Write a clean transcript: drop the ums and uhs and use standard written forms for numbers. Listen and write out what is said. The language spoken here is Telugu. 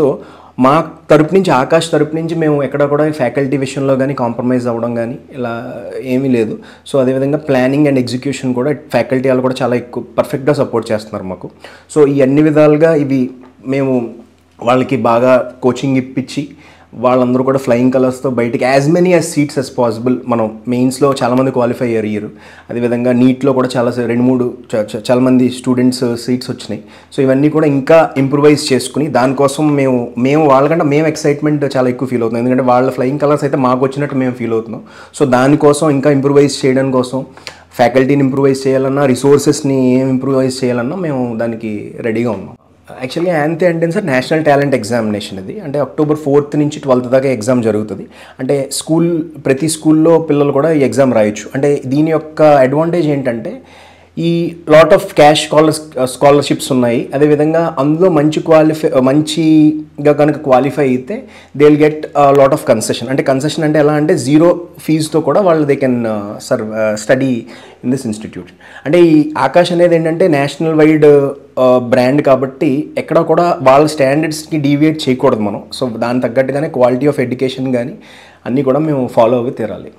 సో మా తరపు నుంచి ఆకాష్ తరపు నుంచి మేము ఎక్కడ కూడా ఫ్యాకల్టీ విషయంలో కానీ కాంప్రమైజ్ అవ్వడం కానీ ఇలా ఏమీ లేదు. సో అదేవిధంగా ప్లానింగ్ అండ్ ఎగ్జిక్యూషన్ కూడా ఫ్యాకల్టీ వాళ్ళు కూడా చాలా ఎక్కువ పర్ఫెక్ట్గా సపోర్ట్ చేస్తున్నారు మాకు. సో ఈ అన్ని విధాలుగా ఇవి మేము వాళ్ళకి బాగా కోచింగ్ ఇప్పించి వాళ్ళందరూ కూడా ఫ్లయింగ్ కలర్స్తో బయటికి as many as seats as possible. మనం మెయిన్స్లో చాలామంది క్వాలిఫై అయ్యారు. అదేవిధంగా నీట్లో కూడా చాలా మంది స్టూడెంట్స్ సీట్స్ వచ్చినాయి. సో ఇవన్నీ కూడా ఇంకా ఇంప్రూవైజ్ చేసుకుని దానికోసం మేము వాళ్ళకంటే మేము ఎక్సైట్మెంట్ చాలా ఎక్కువ ఫీల్ అవుతున్నాం. ఎందుకంటే వాళ్ళ ఫ్లయింగ్ కలర్స్ అయితే మాకు వచ్చినట్టు మేము ఫీల్ అవుతున్నాం. సో దానికోసం ఇంకా ఇంప్రూవైజ్ చేయడం కోసం ఫ్యాకల్టీని ఇంప్రూవైజ్ చేయాలన్నా, రిసోర్సెస్ని ఏం ఇంప్రూవైజ్ చేయాలన్నా మేము దానికి రెడీగా ఉన్నాం. యాక్చువల్గా యాంతే అంటే సార్ నేషనల్ టాలెంట్ ఎగ్జామినేషన్ ఇది. అంటే October 4th నుంచి 12th దాకా ఎగ్జామ్ జరుగుతుంది. అంటే ప్రతి స్కూల్లో పిల్లలు కూడా ఈ ఎగ్జామ్ రాయొచ్చు. అంటే దీని యొక్క అడ్వాంటేజ్ ఏంటంటే ఈ లాట్ ఆఫ్ క్యాష్ స్కాలర్షిప్స్ ఉన్నాయి. అదేవిధంగా అందులో మంచిగా కనుక క్వాలిఫై అయితే they will get lot of concession. అంటే కన్సెషన్ అంటే ఎలా అంటే 0 ఫీజుతో కూడా వాళ్ళు they can study in this institute. అంటే ఈ ఆకాష్ అనేది ఏంటంటే నేషనల్ వైడ్ బ్రాండ్ కాబట్టి ఎక్కడ కూడా వాళ్ళ స్టాండర్డ్స్కి డీవియేట్ చేయకూడదు మనం. సో దాని తగ్గట్టుగానే క్వాలిటీ ఆఫ్ ఎడ్యుకేషన్ కానీ అన్నీ కూడా మేము ఫాలో అవి తీరాలి.